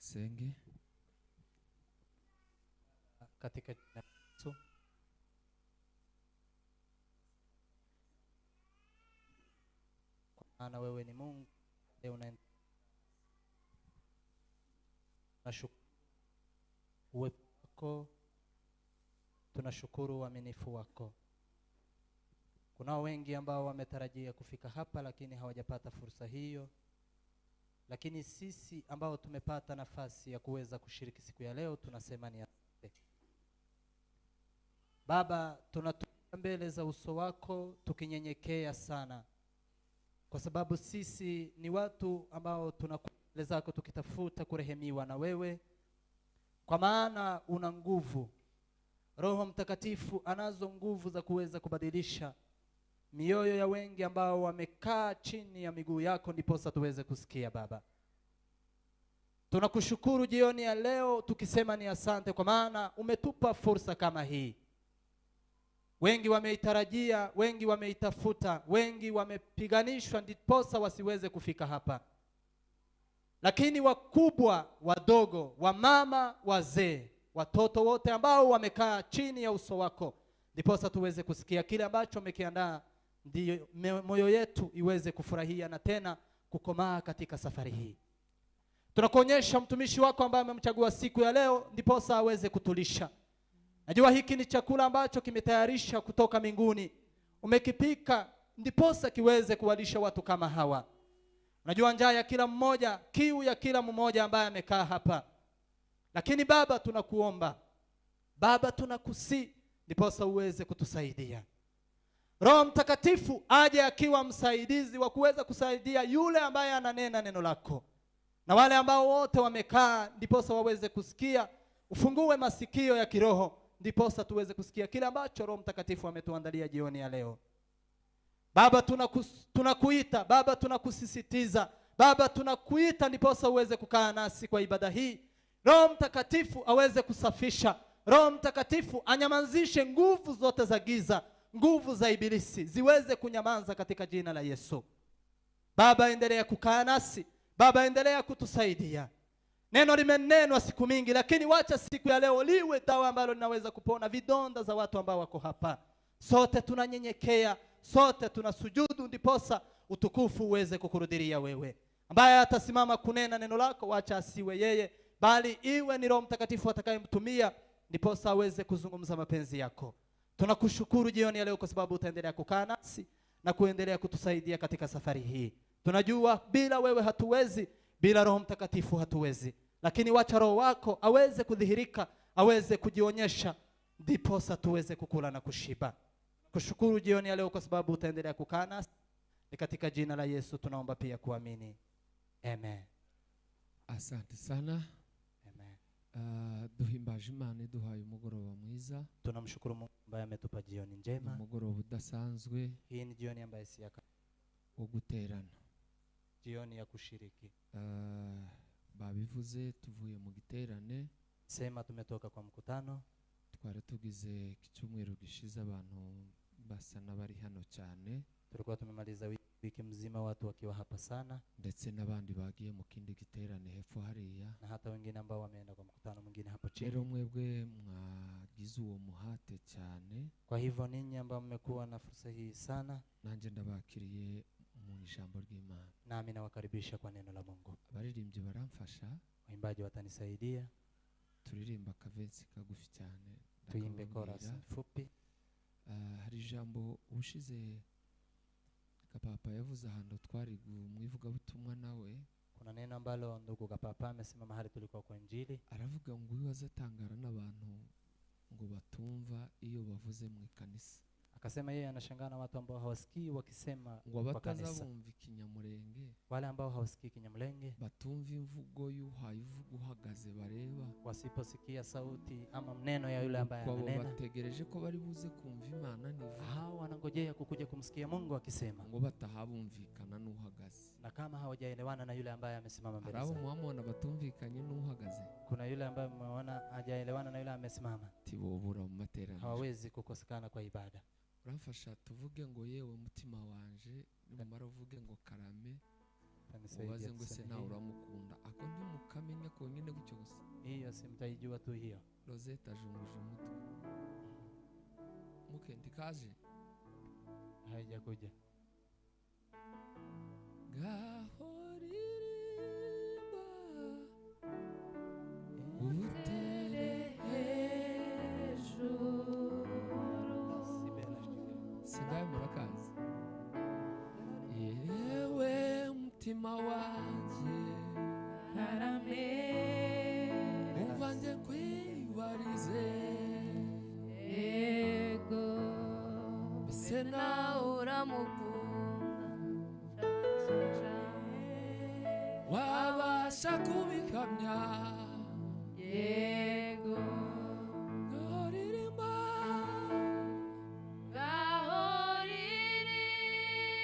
Tusenge. Katika jina la Yesu. Kwa maana wewe ni Mungu, tunashukuru uwepo wako, tunashukuru uaminifu wako. Kuna wengi ambao wametarajia kufika hapa lakini hawajapata fursa hiyo. Lakini sisi ambao tumepata nafasi ya kuweza kushiriki siku ya leo tunasema ni asante. Baba, tunatoka mbele za uso wako tukinyenyekea sana. Kwa sababu sisi ni watu ambao tunakuja mbele zako tukitafuta kurehemiwa na wewe. Kwa maana una nguvu. Roho Mtakatifu anazo nguvu za kuweza kubadilisha mioyo ya wengi ambao wamekaa chini ya miguu yako ndiposa tuweze kusikia Baba. Tunakushukuru jioni ya leo tukisema ni asante kwa maana umetupa fursa kama hii. Wengi wameitarajia, wengi wameitafuta, wengi wamepiganishwa ndiposa wasiweze kufika hapa. Lakini wakubwa, wadogo, wamama, wazee, watoto wote ambao wamekaa chini ya uso wako ndiposa tuweze kusikia kile ambacho umekiandaa, ndio moyo yetu iweze kufurahia na tena kukomaa katika safari hii. Tunakuonyesha mtumishi wako ambaye amemchagua siku ya leo ndiposa aweze kutulisha. Najua hiki ni chakula ambacho kimetayarisha kutoka mbinguni. Umekipika ndiposa kiweze kuwalisha watu kama hawa. Unajua njaa ya kila mmoja, kiu ya kila mmoja ambaye amekaa hapa. Lakini Baba tunakuomba, Baba tunakusi ndiposa uweze kutusaidia. Roho Mtakatifu aje akiwa msaidizi wa kuweza kusaidia yule ambaye ananena neno lako. Na wale ambao wote wamekaa ndiposa waweze kusikia, ufungue masikio ya kiroho ndiposa tuweze kusikia kile ambacho Roho Mtakatifu ametuandalia jioni ya leo. Baba tunakuita, Baba tunakusisitiza, Baba tunakuita ndiposa uweze kukaa nasi kwa ibada hii. Roho Mtakatifu aweze kusafisha, Roho Mtakatifu anyamazishe nguvu zote za giza, nguvu za ibilisi ziweze kunyamaza katika jina la Yesu. Baba endelea kukaa nasi, Baba endelea kutusaidia. Neno limenenwa siku mingi lakini wacha siku ya leo liwe dawa ambalo linaweza kupona vidonda za watu ambao wako hapa. Sote tunanyenyekea, sote tunasujudu ndiposa utukufu uweze kukurudilia wewe. Ambaye atasimama kunena neno lako wacha asiwe yeye bali iwe ni Roho Mtakatifu atakayemtumia ndiposa aweze kuzungumza mapenzi yako. Tunakushukuru jioni ya leo kwa sababu utaendelea kukaa nasi na kuendelea kutusaidia katika safari hii. Tunajua bila wewe hatuwezi, bila Roho Mtakatifu hatuwezi. Lakini wacha Roho wako aweze kudhihirika, aweze kujionyesha ndiposa tuweze kukula na kushiba. Kushukuru jioni ya leo kwa sababu utaendelea kukaa nasi. Ni katika jina la Yesu tunaomba pia kuamini. Amen. Asante sana. Amen. Duhimbaje Imana iduhaye umugoroba mwiza. Tunamshukuru Mungu ambaye ametupa jioni njema. Umugoroba udasanzwe. Hii ni jioni ambayo si ya wo guterana. Jioni ya kushiriki. Babivuze tuvuye mu giterane. Sema tumetoka kwa mkutano. Twari tugize icyumweru gishize abantu basa nabari hano cyane. Tulikuwa tumemaliza wiki mzima watu wakiwa hapa sana. Ndetse nabandi bagiye mu kindi giterane hepfo hariya. Na hata wengine ambao wameenda kwa mkutano mwingine hapo chini. Rero mwebwe mwagize uwo muhate cyane. Kwa hivyo ninyi ambao mmekuwa na fursa hii sana, nanje ndabakiriye mu ijambo ry'Imana. Nami nawakaribisha kwa neno la Mungu. Abaririmbyi baramfasha. Waimbaji watanisaidia. Turirimba kavensi kagufi cyane. Tuimbe chorus fupi. Hari ijambo ushize Kapapa yavuze ahantu twari mwivuga butumwa nawe. Kuna neno ambalo ndugu Kapapa amesema mahali tulikuwa kwa injili. Aravuga ngo uwazatangara n'abantu ngo batumva iyo bavuze mu kanisa. Akasema yeye anashangaa na watu ambao hawasikii wakisema ngo batazabumva Kinyamulenge. Wale ambao hawasikii Kinyamulenge batumva imvugo y'uhaye ivuga uhagaze bareba. Wasiposikia sauti ama mneno ya yule ambaye ananena. Bategereje ko bari buze kumva Imana nivuga. Hao wanangojea kukuja kumsikia Mungu akisema. Ngo batahabumvikana n'uhagaze. Na kama hawajaelewana na yule ambaye amesimama mbele zao. Arabo muamona batumvikanye n'uhagaze. Kuna yule ambaye mumeona hajaelewana na yule amesimama. Tibobura mu materaniro. Hawawezi kukosekana kwa ibada. Uramfasha tuvuge ngo yewe mutima wanje nimara uvuge ngo karame. ubaze ngo se nawe uramukunda ako ntimukamenya konyine gutyo gusa hiyo simtaijua tu hiyo. Rosette ajunguje umutwe mukendi kaje Haijakuja. gahoririmba utere hejuru singaye murakazi yewe mutima wanje Harame umva nje kwibarize ego mbese nawe nawe uramukunda wabasha kubihamya yego gahoririmba ngaho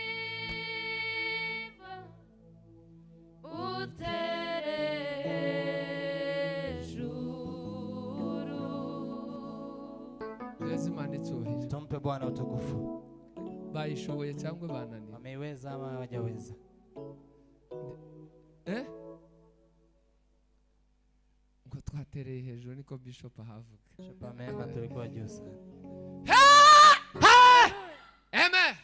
ririmba utere hejuru. Yesu Imana icyubahiro Tumpe Bwana utukufu. bayishoboye cyangwa bananiwe Wameiweza ama hawajaweza? ngo twatereye hejuru niko bishop ahavuga Shupa mema tulikuwa juu sana. Amen.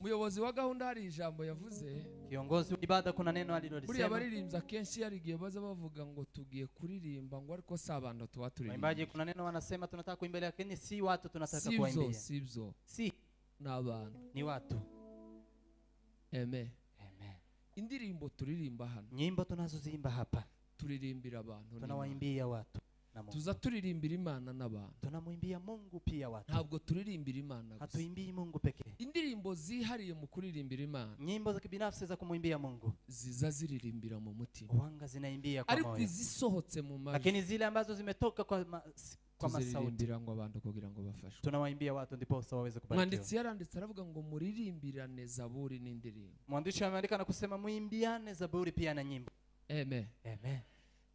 Muyobozi wa gahunda hari ijambo yavuze Kiongozi wa ibada kuna neno buriya alilolisema. baririmbyi akenshi yarigiye baza bavuga ngo tugiye kuririmba ngo ariko si abantu tuba turirimba Waimbaji kuna neno wanasema tunataka kuimba lakini si watu tunataka sibyo kuwaimbia. sibyo Si ni abantu. ni watu. Amen. Amen. Indirimbo turirimba hano Nyimbo tunazoziimba hapa turirimbira abantu n'Imana. tunawaimbia watu na Mungu. tuza turirimbira Imana n'abantu Tunamwimbia Mungu pia watu. ntabwo turirimbira Imana gusa. Hatuimbii Mungu pekee. Indirimbo zihariye mu kuririmbira Imana Nyimbo za kibinafsi za kumwimbia Mungu ziza ziririmbira mu mutima wanga zinaimbia kwa ariko moyo. izisohotse mu majwi Lakini zile ambazo zimetoka kwa masauti tuziririmbira ngo abantu kugira ngo bafashwe. tunawaimbia watu ndipo waweze kubarikiwa. Mwanditsi yaranditse aravuga ngo muririmbirane zaburi n'indirimbo. Mwandishi ameandika na kusema muimbiane zaburi pia na nyimbo. Amen. Amen.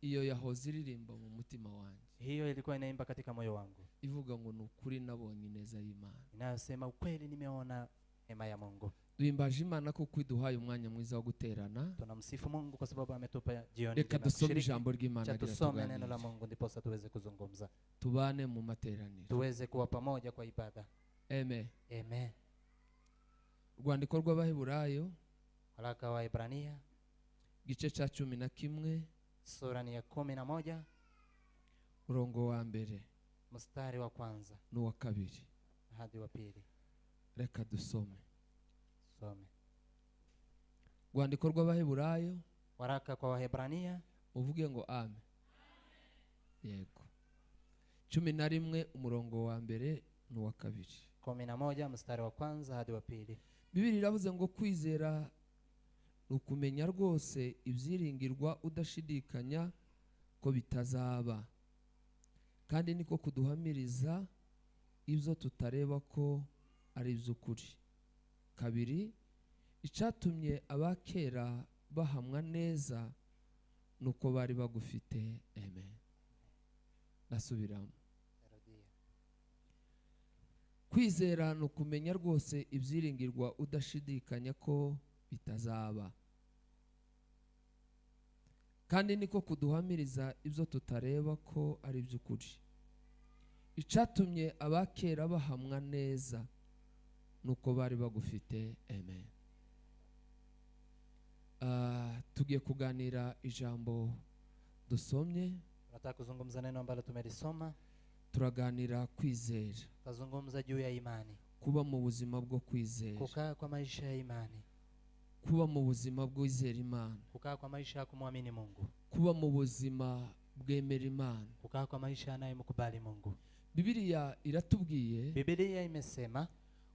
Iyo yahoze iririmba mu mutima wanjye Hiyo ilikuwa inaimba katika moyo wangu. ivuga ngo nukuri nabonye ineza y'Imana. Inayosema ukweli nimeona neema ya Mungu. Duhimbaje Imana kuko iduhaye umwanya mwiza wo guterana. Tunamsifu Mungu kwa sababu ametupa jioni. Reka dusome ijambo ry'Imana Cha agira tusome neno la tuganire. Mungu ndipo tuweze kuzungumza. Tubane mu materaniro. Tuweze kuwa pamoja kwa ibada. Amen. Amen. Urwandiko rw'Abaheburayo Waraka wa Ibrania gice cya 11 sura ni ya 11 murongo wa mbere mstari wa kwanza n'uwa kabiri. hadi wa pili. Reka dusome. Some. Urwandiko rw'Abaheburayo Waraka kwa Wahebrania uvuge ngo amen. Yego. 11 umurongo wa mbere n'uwa kabiri. 11 mstari wa kwanza hadi wa pili. Bibiri iravuze ngo kwizera nukumenya rwose ibyiringirwa udashidikanya ko bitazaba kandi niko kuduhamiriza ibyo tutareba ko ari iby'ukuri. Kabiri, icatumye abakera bahamwa neza nuko bari bagufite. Amen. Nasubiramo. Kwizera nukumenya rwose ibyiringirwa udashidikanya ko bitazaba kandi niko kuduhamiriza ibyo tutareba ko ari iby'ukuri. Icatumye abakera bahamwa neza nuko bari bagufite. Amen. Tugiye kuganira ijambo dusomye. Tunataka kuzungumza neno ambalo tumelisoma. Turaganira kwizera. Tazungumza juu ya imani. Kuba mu buzima bwo kwizera. Kukaa kwa maisha ya imani. Kuba mu buzima bw'izera Imana. Kukaa kwa maisha ya kumwamini Mungu. Kuba mu buzima bwemera Imana. Kukaa kwa maisha yanayomkubali Mungu. Biblia iratubwiye Biblia imesema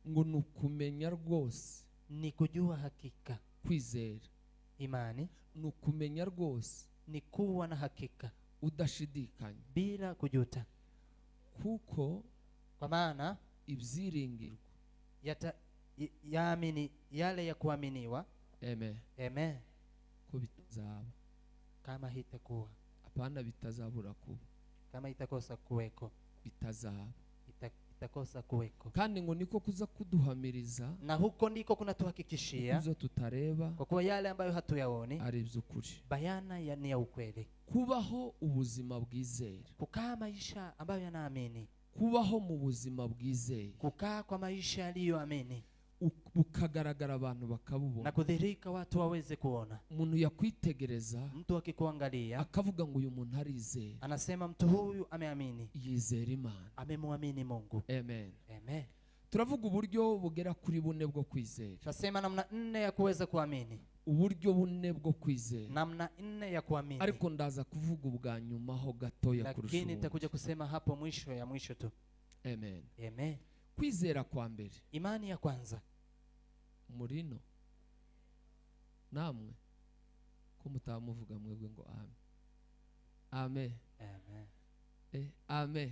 ngo nukumenya rwose, ni kujua hakika. kwizera Imani nukumenya rwose ni kuwa na hakika udashidikanya, bila kujuta. kuko Kwa maana ibyiringirwa yaamini yale ya kuaminiwa. Amen. Amen. Ko bitazaba. Kama hitakuwa, Apana bitazabura kuba. kama itakosa kuweko, Bitazaba. itakosa kuweko. kandi ngo niko kuza kuduhamiriza Na huko ndiko kunatuhakikishia ibyo tutareba kwa kuwa yale ambayo hatuyaoni ari iby'ukuri. bayana ni ya ukweli. Kubaho ubuzima bwizera, Kukaa maisha ambayo yanaamini, kubaho mu buzima bwizera, kukaa kwa maisha yaliyoamini bukagaragara abantu bakabubona. na kudhirika watu waweze kuona. Umuntu yakwitegereza Mtu akikuangalia akavuga ngo uyu muntu arizera, anasema mtu huyu ameamini, yizera Imana. amemwamini Mungu. Amen. Amen. Turavuga uburyo bugera kuri bune bwo kwizera. Tunasema namna 4 ya kuweza kuamini. Uburyo bune bwo kwizera, Namna 4 ya kuamini. ariko ndaza kuvuga ubwa nyuma ho gatoya kurusha Lakini ubundi. nitakuja kusema hapo mwisho ya mwisho tu. Amen. Amen. Kwizera kwa mbere, Imani ya kwanza. murino namwe ko mutamuvuga mwebwe ngo amen. Amen. Amen. Amen.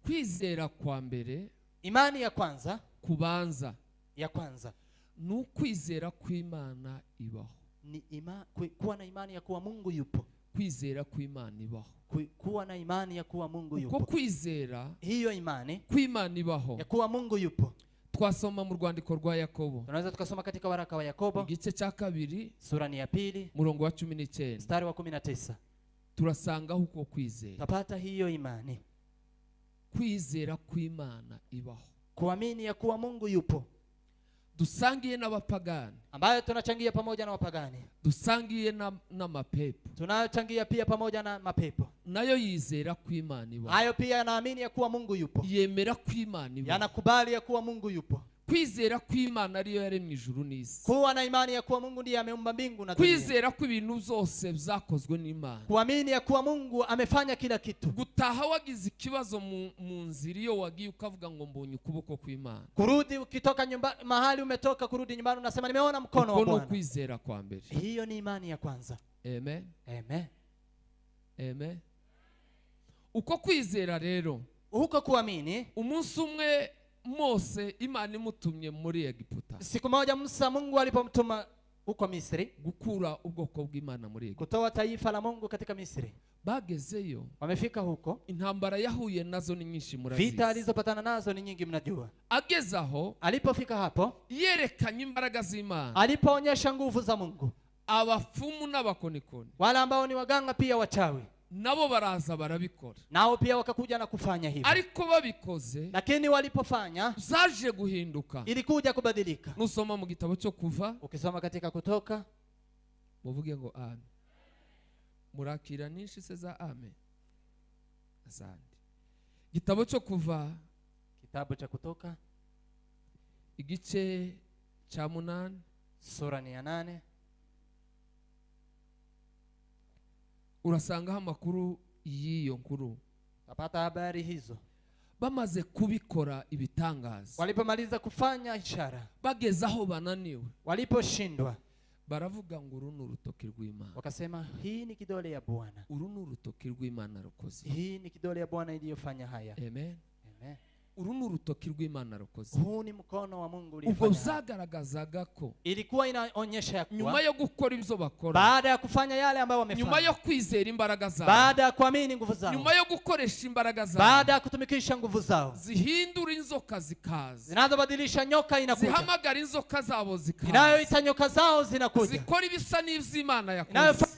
Kwizera kwa mbere, Imani ya kwanza, kubanza ya kwanza ni ukwizera kw'Imana ibaho. ni kuwa na imani ya kuwa Mungu yupo. Kwizera kw'Imana ibaho. Kuwa na imani ya kuwa Mungu Uko yupo. kwizera Hiyo imani kw'Imana ibaho ya kuwa Mungu yupo twasoma mu rwandiko rwa Yakobo tunaweza tukasoma katika waraka wa Yakobo igice cya kabiri sura ni ya 2 murongo wa 19. mstari wa 19. Turasangaho uko kwizera, Tapata hiyo imani, kwizera kw'Imana ibaho, kuamini ya kuwa Mungu yupo, dusangiye n'abapagani, ambayo tunachangia pamoja na wapagani, dusangiye n'amapepo, tunachangia pia pamoja na mapepo. nayo yizera kw'Imana ibaho. Hayo pia yanaamini ya kuwa Mungu yupo, Yemera kw'Imana ibaho. yanakubali ya kuwa Mungu yupo. Kwizera kw'Imana ariyo yaremye ijuru n'isi. Kuwa na imani ya kuwa Mungu ndiye ameumba mbingu na dunia. Kwizera kw'ibintu byose byakozwe n'Imana. Kuamini ya kuwa Mungu amefanya kila kitu. Gutaha wagize ikibazo mu nzira iyo wagiye ukavuga ngo mbonye ukuboko kw'Imana. Kurudi ukitoka mahali umetoka kurudi nyumbani unasema nimeona mkono wa Bwana. Kwizera kwa mbere. Hiyo ni imani ya kwanza. Amen. Amen. Amen. Uko kwizera rero, Huko kuamini, umunsi umwe Mose Imana imutumye muri Egiputa. siku moja Musa Mungu alipomtuma huko Misri gukura ubwoko bw'Imana muri Egiputa. kutoa taifa la Mungu katika Misri. Bagezeyo, Wamefika huko, intambara yahuye nazo ni nyinshi murazizi. vita alizopatana nazo ni nyingi mnajua. Agezaho, Alipofika hapo, yerekanye imbaraga z'Imana. alipoonyesha nguvu za Mungu, Abafumu n'abakonikoni wale ambao ni waganga pia wachawi, nabo baraza barabikora. nao pia wakakuja na kufanya hivyo. Ariko babikoze, Lakini walipofanya zaje guhinduka. ilikuja kubadilika. Nusoma mu gitabo cyo Kuva, Ukisoma katika Kutoka, muvuge ngo amen. Murakira nyinshi se za amen. Asante. Gitabo cyo Kuva, kitabu cha Kutoka igice cya 8 sura ni ya 8, urasangaho amakuru y'iyo nkuru. tapata habari hizo. Bamaze kubikora ibitangaza, Walipomaliza kufanya ishara, bagezaho bananiwe, waliposhindwa, baravuga ngo uru ni urutoki rw'Imana. wakasema hii ni kidole ya Bwana. Uru ni urutoki rw'Imana rukoze. Hii ni kidole ya Bwana iliyofanya haya. Amen. Amen. Uru ni urutoki rw'Imana rukoze. Huu ni mkono wa Mungu Ubwo uliyofanya haya. zagaragazaga ko Ilikuwa inaonyesha ya nyuma kuwa yo gukora ibyo bakora, baada ya kufanya yale ambayo nyuma wamefanya, yo kwizera imbaraga zabo, baada ya kuamini nguvu zao, nyuma yo gukoresha imbaraga zabo, baada ya kutumikisha nguvu zao, zihindura inzoka zikaza, zinazobadilisha nyoka inakuja, zihamagara inzoka zabo zikaza, inayoita nyoka zao zinakuja, zikora ibisa n'ivy'Imana yakoze, inayofanya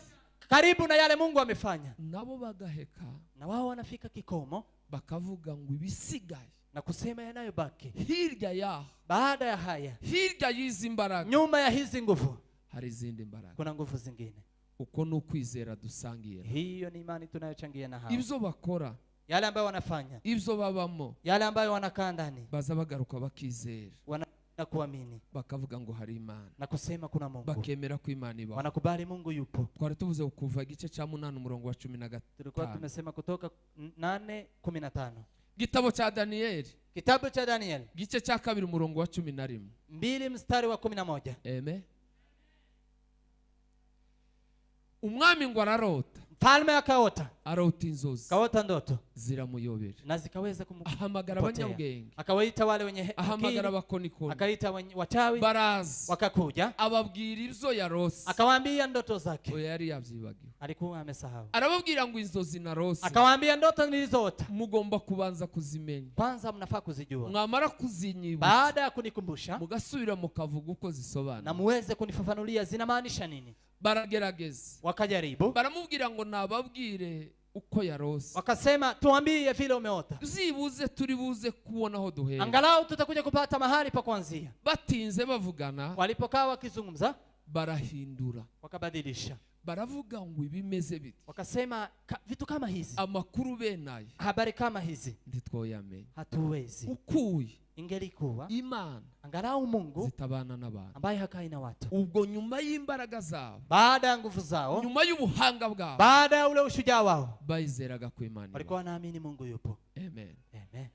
karibu na yale Mungu amefanya, nabo bagaheka na wao wanafika kikomo bakavuga ngo ibisigaye na kusema yanayobaki hirya yaho, baada ya haya, hirya y'izi mbaraga, nyuma ya hizi nguvu hari izindi mbaraga. kuna nguvu zingine. Uko ni ukwizera dusangiye. Hiyo ni imani tunayochangia na hao, Ibyo bakora, yale ambayo wanafanya, ibyo babamo, yale ambayo wanakaa ndani, baza bagaruka bakizera, na kuamini bakavuga ngo hari Imana, na kusema kuna Mungu, bakemera ko Imana ibaho. wanakubali Mungu yupo. Twari tuvuze Kuva igice cya 8 umurongo wa 15. Tulikuwa tumesema Kutoka 8:15. Gitabo cya Danieli, Kitabu cha Daniel igice cya 2 umurongo wa 11. 2 mstari wa 11. Amen. Umwami ngo ararota, Mfalme akaota, arota inzozi, kaota ndoto ziramuyobera, na zikaweza ahamagara abanyabwenge, akawaita wale wenye ahamagara akili, abakonikoni, akaita wachawi, baraza wakakuja, ababwira ibyo yarose. akawaambia ndoto zake. Oya yari yabyibagiwe. alikuwa amesahau. arababwira ngo inzozi narose Akawaambia ndoto nilizoota mugomba kubanza kuzimenya, kwanza mnafaa kuzijua, mwamara kuzinyibutsa baada ya kunikumbusha mugasubira mukavuga uko na zisobanura. muweze kunifafanulia zinamaanisha nini. Baragerageza, Wakajaribu, baramubwira ngo nababwire uko yarose, wakasema tuambie vile umeota, zibuze turi buze kubona aho duhera. angalau tutakuja kupata mahali pa kuanzia. Batinze bavugana, Walipokaa wakizungumza, barahindura, wakabadilisha, baravuga ngo ibimeze biti, wakasema vitu kama hizi, amakuru benaye habari kama hizi ntitwoyamenya. hatuwezi. Ukuye Ingelikuwa Imana angalau Mungu zitabana n'abantu, ambaye hakai na watu, ubwo nyuma y'imbaraga zabo, baada ya nguvu zao, nyuma y'ubuhanga bwabo, baada ya ule ushujaa wao, bayizeraga ko Imana ibaho. walikuwa wanaamini Mungu yupo. Amen. Amen.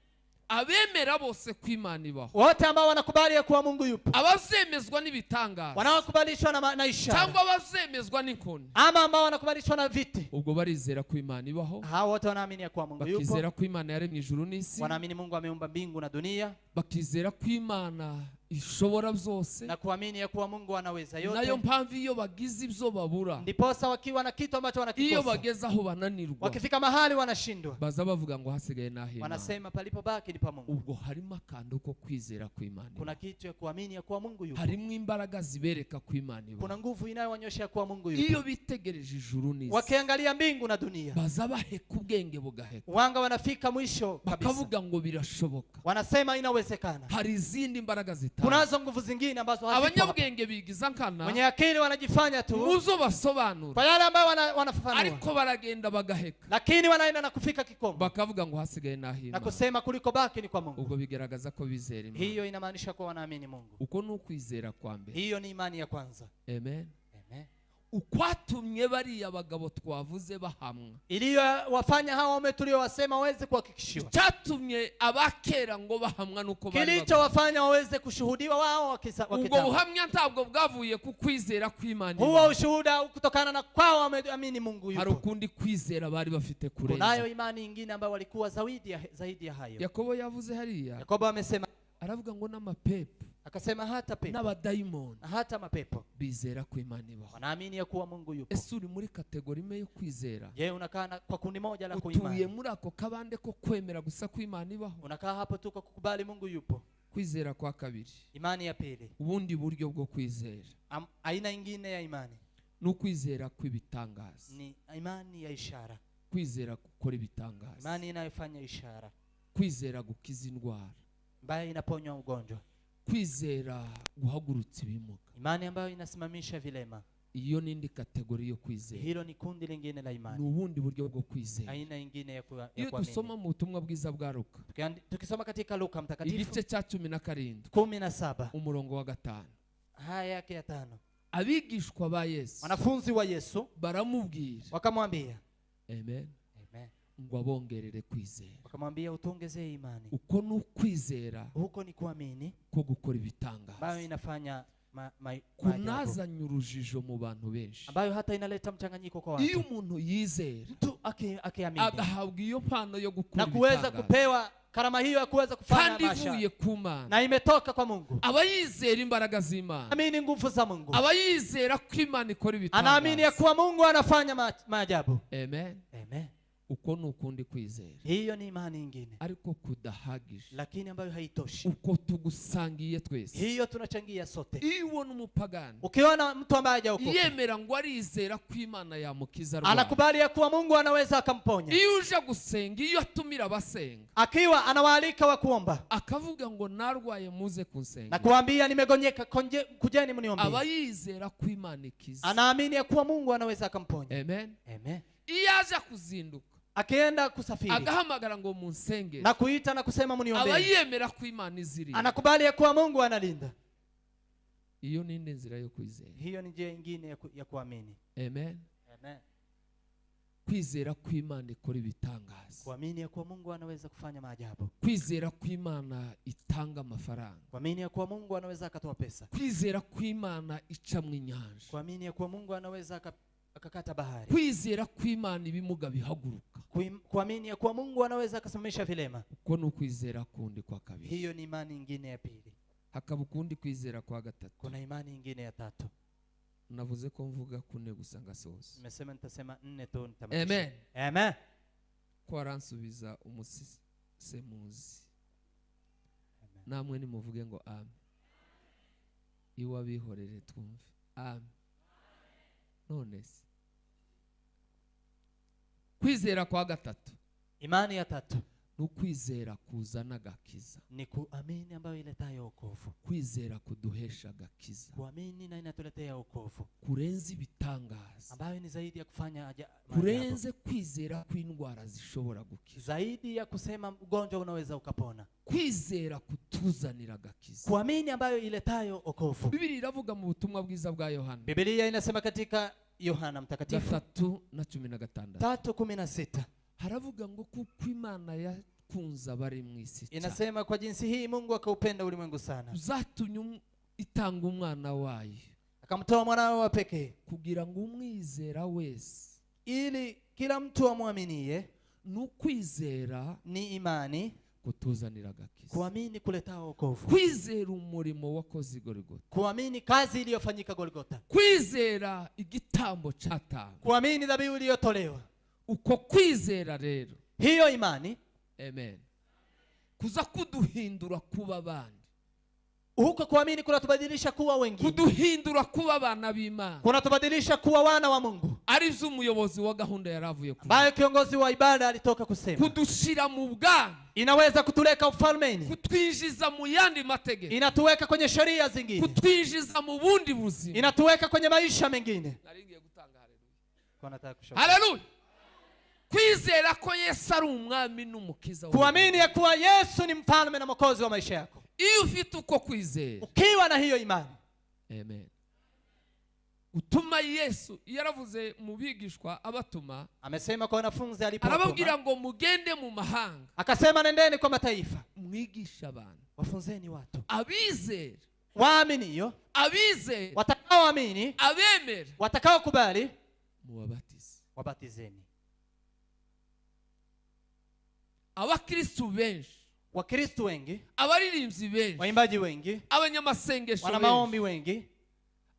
Abemera bose ko Imana ibaho, Wote ambao wanakubali ya kuwa Mungu yupo, abazemezwa n'ibitangaza wanaokubalishwa na ishara, cyangwa abazemezwa n'inkoni, ama ambao wanakubalishwa na viti, ubwo barizera ko Imana ibaho, hao wote wanaamini ya kuwa Mungu yupo, bakizera ko Imana yaremye ijuru n'isi, wanaamini Mungu ameumba mbingu na dunia, bakizera ko Imana ishobora byose, na kuamini ya kuwa Mungu anaweza nayo yote. mpamvu iyo bagize ibyo babura, Ndiposa wakiwa na kitu ambacho iyo wanakikosa, bageze aho bananirwa, wakifika mahali wanashindwa, baza bavuga ngo hasigaye naho Imana. wanasema palipobaki ni pa Mungu. Ubwo harimo akantu ko kwizera ko Imana ibaho. Kuna kitu ya kuamini ya kuwa Mungu yupo, harimo imbaraga zibereka ko Imana ibaho. kuna nguvu inayowanyosha ya kuwa Mungu Iyo yupo. bitegereje ijuru n'isi, Wakiangalia mbingu na dunia, baza baheka ubwenge bugaheka, wanga wanafika mwisho kabisa, bakavuga ngo birashoboka. wanasema inawezekana. Hari izindi mbaraga zitanga, Kunazo nguvu zingine ambazo hazipo hapa. abanyabwenge bigiza nkana, Wenye akili wanajifanya tu muzo basobanura, kwa yale ambayo wanafafanua, ariko baragenda bagaheka, lakini wanaenda na kufika kikomo bakavuga ngo hasigaye naho na Imana. kusema kuliko baki ni kwa Mungu. Ubwo bigaragaza ko bizera Imana. Hiyo inamaanisha kuwa wanaamini Mungu. Uko ni ukwizera kwa mbere. Hiyo ni imani ya kwanza. Amen. Amen. Ukwatumye bariya bagabo twavuze bahamwa, Iliyowafanya hawa waume tuliowasema waweze kuhakikishiwa, cyatumye abakera ngo bahamwa nuko bari bagabo. kilichowafanya waweze kushuhudiwa wao Ubwo wakitaka. buhamya ntabwo bwavuye ku kwizera kw'Imana. Huo ushuhuda kutokana na kwao wameamini Mungu Hari yupo. ukundi kwizera bari bafite Kunayo kurenza. imani nyingine ambayo walikuwa zaidi ya hayo. Yakobo yavuze hariya, Yakobo amesema, aravuga ngo n'amapepo akasema hata pepo n'abadayimoni na hata mapepo bizera ko Imana ibaho. wanaamini ya kuwa Mungu yupo. Ese uri muri kategori imwe yo kwizera? Je, unakaa kwa kundi moja la Utuye kuimani? muri ako kabande ko kwemera gusa ko Imana ibaho? Unakaa hapo tu kwa kukubali Mungu yupo? Kwizera kwa kabiri, Imani ya pili, ubundi buryo bwo kwizera, aina nyingine ya imani ni ukwizera kw'ibitangaza, ni imani ya ishara. kwizera gukora ibitangaza, Imani inayofanya ishara, kwizera gukiza indwara, ambayo inaponya ugonjwa, kwizera guhagurutsa ibimuga. imani ambayo inasimamisha vilema. Iyo nindi kategori yo kwizera, Hilo ni kundi lingine la ni imani, ubundi buryo bwo kwizera. aina nyingine ya Iyo kuamini. dusoma mu butumwa bwiza bwa Luka Tukisoma katika Luka mtakatifu igice cya 17 17 umurongo wa 5, haya yake ya 5, abigishwa ba Yesu wanafunzi wa Yesu baramubwira, wakamwambia, amen, amen, ngo abongerere kwizera. wakamwambia utuongezee imani. Uko ni ukwizera Huko ni kuamini ko gukora ibitangaza, ambayo inafanya maajabu, kunazanya urujijo mu bantu benshi. ambayo hata inaleta mchanganyiko kwa Iyo watu. umuntu yizera Mtu akiamini agahabwa iyo mpano yo gukora na kuweza ibitangaza, kupewa karama hiyo ya kuweza kufanya kandi maisha, ivuye ku Mana, na imetoka kwa Mungu, aba yizera imbaraga z'Imana, amini nguvu za Mungu, aba yizera ko Imana ikora anaamini ya ibitangaza. kuwa Mungu anafanya maajabu. Amen. Amen. Uko ni ukundi kwizera, Hiyo ni imani nyingine, ariko kudahagije, lakini ambayo haitoshi. uko tugusangiye twese. Hiyo tunachangia sote. Iyo ubona umupagani Ukiona mtu ambaye hajaokoka yemera ngo arizera ko Imana yamukiza arwaye, anakubali ya kuwa Mungu anaweza akamponya, iyo uje gusenga, iyo atumira abasenga akiwa anawaalika wa kuomba akavuga ngo narwaye muze na kunsenga, kuambia nimegonyeka, kujeni aba mniombee, yizera ko Imana ikiza. anaamini ya kuwa Mungu anaweza akamponya. Amen. Amen. Iyo aje kuzinduka Akienda kusafiri agahamagara ngo munsenge, na kuita na kusema aba mniombee, yemera ko Imana iziri. anakubali ya kuwa Mungu analinda. Iyo ni indi nzira yo kwizera. Hiyo ni njia nyingine ya kuamini. Amen. Amen. Kwizera ko Imana ikora ibitangaza, Kuamini ya kuwa Mungu anaweza kufanya maajabu, kwizera ko Imana itanga amafaranga, kuamini ya kuwa Mungu anaweza akatoa pesa, kwizera ko Imana icamwa inyanja, kuamini ya kuwa Mungu anaweza akakata bahari, kwizera ko Imana ibimuga bihaguruka. kuamini ya kuwa Mungu anaweza akasimamisha vilema. Uko ni ukwizera kundi kwa kabiri. Hiyo ni imani nyingine ya pili. Hakaba ukundi kwizera kwa gatatu. Kuna imani nyingine ya tatu. navuze ko mvuga kune gusa ngasoza. Nimesema nitasema 4 tu nitamaliza. Amen. Amen. Ko aransubiza umusemuzi. Namwe nimuvuge ngo amen. Iwa bihorere twumve. Amen. None se kwizera kwa gatatu, Imani ya tatu n'ukwizera kuzana agakiza. ni kuamini ambayo iletayo wokovu. Kwizera kuduhesha agakiza, Kuamini na inatuletea wokovu, kurenza ibitangaza, ambayo ni zaidi ya kufanya maajabu. kurenze kwizera kw'indwara zishobora gukiza, Zaidi ya kusema ugonjwa unaweza ukapona. kwizera kutuzanira agakiza. Kuamini ambayo iletayo wokovu. Biblia iravuga mu butumwa bwiza bwa Yohana Biblia inasema katika Yohana Mtakatifu 3:16 3:16 haravuga ngo kuko Imana yakunze abari mu isi, inasema kwa jinsi hii Mungu akaupenda ulimwengu sana, zatumye itanga umwana wayo, akamtoa mwanawe wa pekee, kugira ngo umwizera wese, ili kila mtu amwaminie. n'ukwizera Ni imani, kutuzanira agakiza. kuamini kuleta wokovu. Kwizera umurimo wakoze Golgotha, Kuamini kazi iliyofanyika Golgotha. kwizera igitambo cyatangwa. Kuamini dhabihu iliyotolewa. Uko kwizera rero, Hiyo imani, amen, kuza kuduhindura kuba abandi, huko kuamini kunatubadilisha kuwa wengine, kuduhindura kuba abana b'Imana, kunatubadilisha kuwa wana wa Mungu, ari zo umuyobozi wa gahunda yaravuye ku, ambayo kiongozi wa ibada alitoka kusema. kudushira mu bwami, Inaweza kutuleka ufalmeni, kutwinjiza mu yandi mategeko, inatuweka kwenye sheria zingine, kutwinjiza mu bundi buzima. inatuweka kwenye maisha mengine. Naringiye gutanga haleluya. Kwa nataka kushauri. Haleluya. Kwizera ko Yesu ari umwami n'umukiza. Kuamini ya kuwa Yesu ni mfalme na mwokozi wa maisha yako. Iyo ufite uko kwizera, Ukiwa na hiyo imani, amen, utuma Yesu yaravuze mu bigishwa abatuma, amesema kwa wanafunzi arababwira alipotuma, ngo mugende mu mahanga, akasema nendeni kwa mataifa, mwigisha abantu, wafunzeni watu, abizera, waaminiyo, abizera, watakaoamini, abemera, watakaokubali, mubabatize. wabatizeni. Abakristo benshi, Wakristo wengi, abaririmbyi benshi, waimbaji wengi, abanyamasengesho wana benshi, maombi wengi,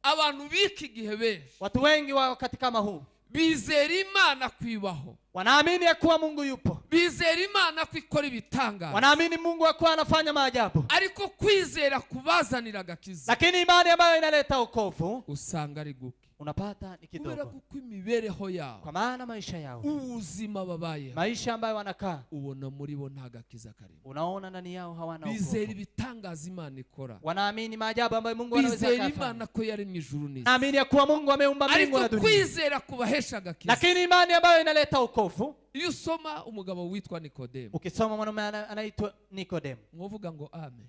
abantu b'iki gihe benshi watu wengi wa wakati kama huu bizera Imana kwibaho, wanaamini ya kuwa Mungu yupo, bizera Imana kwikora ibitangaza, wanaamini Mungu ya kuwa anafanya maajabu, ariko kwizera kubazanira agakiza lakini imani ambayo inaleta wokovu usanga ari guke, unapata ni kubera kidogo, kuko imibereho yao, kwa maana maisha yao, ubuzima babayeho, maisha ambayo wanakaa, ubona muri bo nta gakiza karimo. unaona ndani yao hawana Bizera wokovu. ibitangaza Imana ikora, Wanaamini maajabu ambayo Mungu anaweza bizera kufanya, Imana ko yaremye ijuru n'isi, naamini ya kuwa Mungu ameumba mbingu na ariko dunia, kwizera kubahesha agakiza. lakini imani ambayo inaleta wokovu, Iyo usoma umugabo witwa Nikodemo, ukisoma mwanamume anaitwa Nikodemo, mwovuga ngo amen.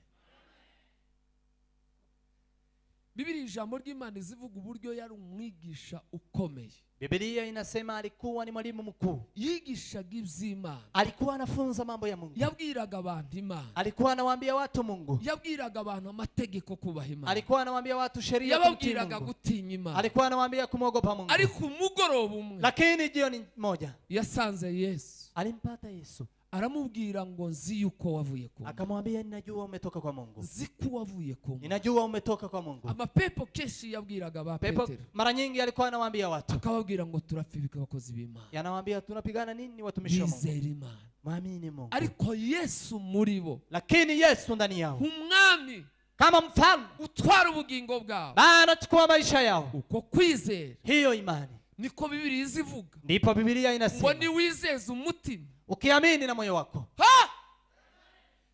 Bibiri ijambo ry'Imana zivuga uburyo yari umwigisha ukomeye, Biblia inasema alikuwa ni mwalimu mkuu, yigishaga iby'Imana, alikuwa anafunza mambo ya Mungu, yabwiraga abantu Imana, alikuwa anawaambia watu Mungu, yabwiraga abantu amategeko kubaha Imana, alikuwa anawaambia watu sheria kumtii yababwiraga Mungu, gutinya Imana. alikuwa anawaambia kumwogopa Mungu. Ariko umugoroba umwe Lakini jioni moja yasanze Yesu, alimpata Yesu, aramubwira ngo nzi yuko wavuye ku Mana, akamwambia ninajua umetoka kwa Mungu, nzi ko wavuye ku Mana. ninajua umetoka kwa Mungu. Amapepo kenshi yabwiraga ba Pepo Petero, mara nyingi alikuwa anawaambia watu, akababwira ngo turapfibika abakozi b'Imana, yanawaambia tunapigana nini watumishi wa Mungu, bizera Imana. muamini Mungu. Ariko Yesu muri bo, Lakini Yesu ndani yao umwami kama mfalme utwara ubugingo bwabo, anachukua maisha yao, uko kwizera hiyo imani. niko Bibiri zivuga Ndipo Biblia ngo inasema niwizeze umutima, ukiamini na moyo wako,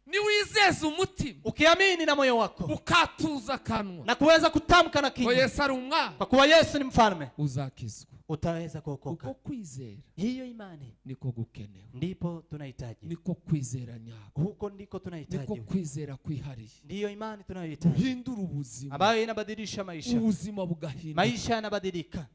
niwizeze umutima ukiamini na moyo wako ukatuza akanwa na kuweza kutamka na ko kinywa, Yesu ari umwami, kwa kuwa Yesu ni mfalme, uzakizwa. utaweza kuokoka. Uko kwizera Hiyo imani niko gukenewe, ndipo tunahitaji, niko kwizera nyako, huko ndiko niko tunahitaji, kwizera kwihariye, ndiyo imani tunayohitaji, uhindura ubuzima, ambayo inabadilisha maisha, ubuzima bugahinduka, maisha yanabadilika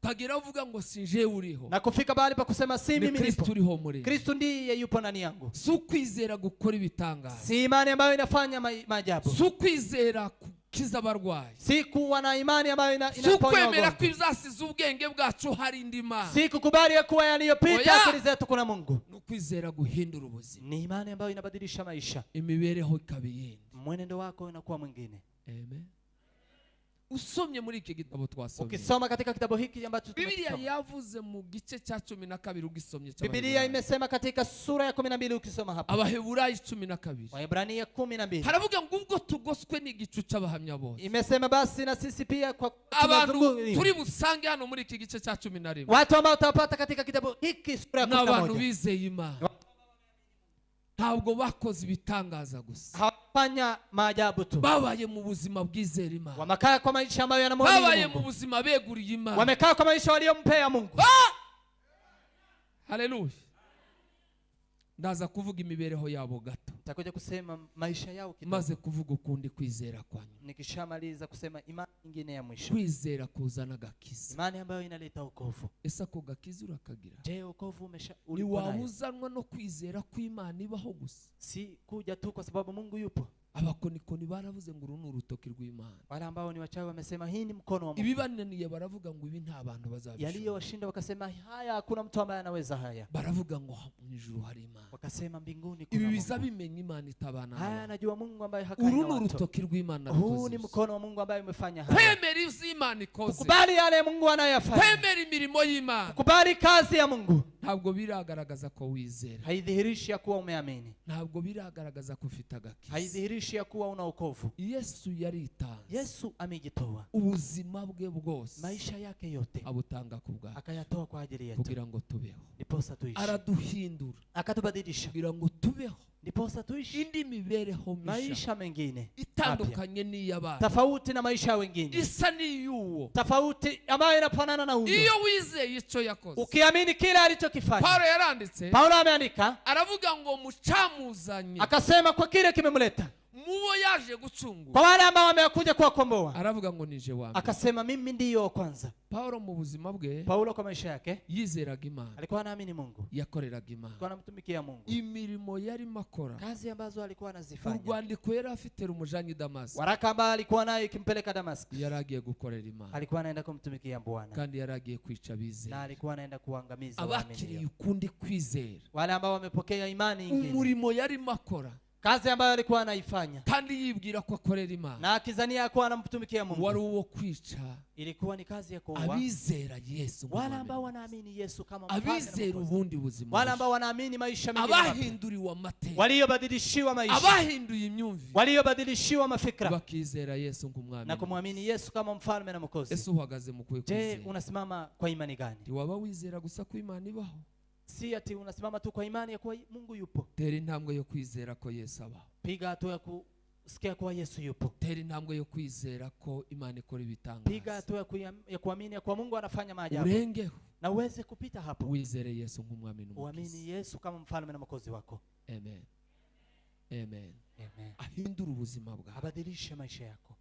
kagira uvuga ngo sinje uriho, na kufika bahali pa kusema si ni mimi Kristo nipo, uriho muri. Kristo ndiye yupo ndani yangu. Si ukwizera gukora ibitangaza, Si imani ambayo inafanya maajabu, si ukwizera kukiza abarwayi, si kuwa na imani ambayo si inaponya ukwemera ko wagonjwa, ibyasize ubwenge bwacu hari indi Mana, si kukubali ya kuwa yaliyopita Oya. akili zetu kuna Mungu. ni ukwizera guhindura ubuzima, Ni imani ambayo inabadilisha maisha, imibereho ikaba iyindi. mwenendo wako unakuwa mwingine. Amen. usomye muri iki gitabo twasomye Ukisoma katika kitabu hiki ambacho Biblia tumekisoma, yavuze mu gice cya 12 ugisomye Biblia imesema katika sura ya 12 ukisoma hapo, Abaheburayo 12 Waebrania 12 haravuga ngo ubwo tugoswe n'igicu cy'abahamya bose imesema basi na sisi pia kwa abantu tunazungumza. turi busange hano muri iki gice cya 11 Watu ambao utawapata katika kitabu hiki sura ya n'abantu 11 bizeye Imana ntabwo bakoze ibitangaza gusa hawafanya maajabu tu, babaye mu buzima bw'izera Imana wamekaa kwa maisha ambayo babaye yanamwamini mu Mungu, buzima beguriye Imana wamekaa kwa maisha waliompea Mungu. haleluya ndaza kuvuga imibereho yabo gato Nitakuja kusema maisha yao kidogo, maze kuvuga ukundi kwizera kwanyu nikishamaliza kusema imani nyingine ya mwisho, kwizera kuzana gakiza imani ambayo inaleta wokovu. ese ako gakiza urakagira Je, wokovu ni ulikuwa nayo? wabuzanwa no kwizera kw'Imana ibaho gusa Si kuja tu kwa sababu Mungu yupo. abakonikoni baravuze ngo uru ni urutoki rw'Imana Wale ambao ni wachawi wamesema hii ni mkono wa Mungu. ibibananiye baravuga ngo ibi nta bantu bazabishobora Yaliyowashinda wakasema haya hakuna mtu ambaye anaweza haya. baravuga ngo mu ijuru hari Imana Wakasema mbinguni ibi kuna biza Mungu. bimenya Imana itabana Haya nawe anajua Mungu ambaye hakai uru na ni watu. urutoki rw'Imana Huu rukoze ni ibyo. mkono wa Mungu ambaye umefanya haya. kwemera izi Imana ikoze Kukubali yale Mungu anayofanya. kwemera imirimo y'Imana Kukubali kazi ya Mungu. ntabwo biragaragaza ko wizera Haidhihirishi ya kuwa umeamini. ntabwo biragaragaza ko ufite agakiza Haidhihirishi ya kuwa una wokovu. Yesu yaritanze Yesu amejitoa. ubuzima bwe bwose Maisha yake yote abutanga ku bwacu akayatoa kwa ajili yetu. kugira ngo tubeho Ndiposa tuishi. araduhindura Akatubadilisha. kugira ngo tubeho Ndiposa tuishi indi mibereho misha maisha mengine itandukanye n'iy'abandi tofauti na maisha wengine, isa n'iy'uwo tofauti ambayo inafanana na huyo. iyo wizeye icyo yakoze Ukiamini kile alichokifanya. Paulo yaranditse Paulo ameandika aravuga ngo mucamuzanye akasema kwa kile kimemleta, mubo yaje gucungura kwa wale ambao wamekuja kuwakomboa, aravuga ngo nije wa mbere. akasema mimi ndiyo wa kwanza. Paulo mu buzima bwe Paulo kwa maisha yake yizeraga Imana alikuwa anaamini Mungu, yakoreraga Imana alikuwa anamtumikia Mungu. imirimo yarimo akora Kazi ambazo alikuwa anazifanya, urwandiko yari afite rumujanye i Damasiko waraka ambao alikuwa nayo ikimpeleka Damascus, yari agiye gukorera Imana alikuwa anaenda kumtumikia Bwana kandi yari agiye kwica na abizera alikuwa anaenda kuangamiza abakiriye waamini, ukundi kwizera wale ambao wamepokea imani nyingine. umurimo yarimo akora Kazi ambayo alikuwa anaifanya kandi yibwira ko akorera Imana na akizania kuwa anamtumikia wari Mungu, uwo kwica ilikuwa ni kazi ya kuua abizera Yesu wale nk'umwami. ambao wanaamini Yesu kama mfalme na abizera Mwokozi, ubundi buzima wale bushya. ambao wanaamini maisha mengine mapya, abahinduriwe amateka waliobadilishiwa maisha, abahinduye imyumvire waliobadilishiwa mafikra bakizera Yesu nk'umwami na kumwamini Yesu kama mfalme na Mwokozi. ese uhagaze mu kwe Je, kwizera unasimama kwa imani gani? waba wizera gusa ko Imana ibaho Si ati unasimama tu kwa imani ya kuwa Mungu yupo. tera intambwe yo kwizera ko Yesu abaho Piga hatua ya kusikia kuwa Yesu yupo. tera intambwe yo kwizera ko Imana ikora Piga ibitangaza hatua ya kuamini ya kuwa Mungu anafanya maajabu urengeho na uweze kupita hapo. wizere Yesu nk'umwami n'umukiza Uamini Yesu kama mfalme na Mwokozi wako. amen amen Amen. ahindura ubuzima bwawe Abadilishe maisha yako.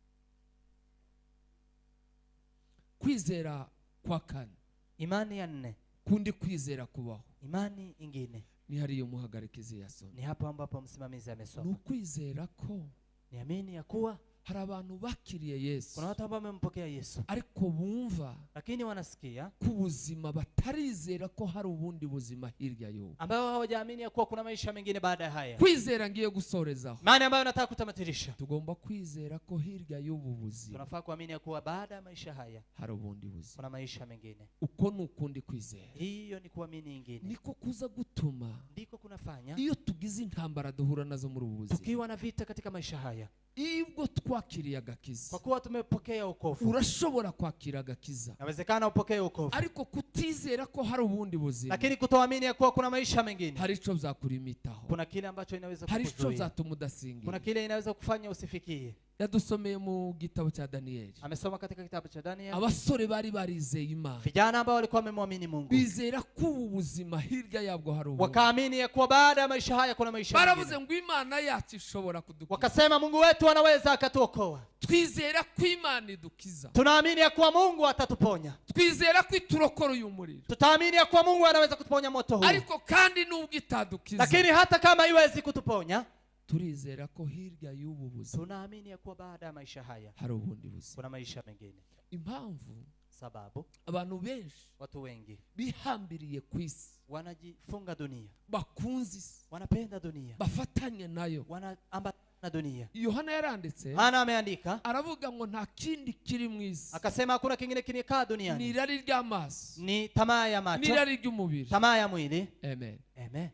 kwizera kwa kane Imani ya 4, kundi kwizera kubaho imani ingine ni hariyo muhagarikizi yasomye ni hapo ambapo msimamizi ni amesoma. ukwizera ko Niamini ya kuwa hari abantu bakiriye Yesu kuna watu ambao wamempokea Yesu ariko bumva lakini wanasikia ku buzima batarizera ko hari ubundi buzima hirya y'ubu ambao hawajaamini ya kuwa kuna maisha mengine baada ya haya. kwizera ngiye gusorezaho Imani ambayo nataka kutamatisha, tugomba kwizera ko hirya y'ubu buzima tunafaa kuamini ya kuwa baada ya maisha haya hari ubundi buzima kuna maisha mengine. uko ni ukundi kwizera Hiyo ni kuamini ingine, niko kuza gutuma ndiko kunafanya iyo tugize intambara duhura nazo muri ubu buzima tukiwa na vita katika maisha haya, ibwo twakiriye agakiza kwa kuwa tumepokea wokovu. urashobora kwakira agakiza Inawezekana upokee wokovu, ariko kutizera ko hari ubundi buzima lakini kutoamini ya kuwa kuna maisha mengine, hari ico vyakurimitaho kuna kile ambacho inaweza hari ico kukuzuia, vyatuma kuna udasingira kile inaweza kufanya usifikie. yadusomeye mu gitabo cya Daniyeli Amesoma katika kitabu cha Daniel, abasore bari barizeye Imana vijana ambao walikuwa wamemwamini Mungu bizera ko ubu buzima hirya yabwo hari ubundi wakaamini ya kuwa baada ya maisha haya kuna maisha baravuze mengine. ngo Imana yacu ishobora kudukiza Wakasema Mungu wetu anaweza akatuokoa. twizera ko Imana idukiza Tunaamini ya kuwa Mungu atatuponya. twizera ko iturokora uyu muriro Tutaamini ya kuwa Mungu anaweza kutuponya moto huu. ariko kandi nubwo itadukiza Lakini hata kama iwezi kutuponya, turizera ko hirya y'ubu buzima tunaamini ya kuwa baada ya maisha haya hari ubundi buzima kuna maisha mengine. impamvu Sababu abantu benshi watu wengi bihambiriye ku isi wanajifunga dunia, bakunze isi wanapenda dunia, bafatanye nayo wanaambatana na dunia. Yohana yaranditse Hana ameandika aravuga ngo nta kindi kiri mu isi akasema hakuna kingine kinikaa ni duniani, irari ry'amaso ni tamaa ya ni macho, irari ry'umubiri. tamaa ya mwili. Amen. Amen.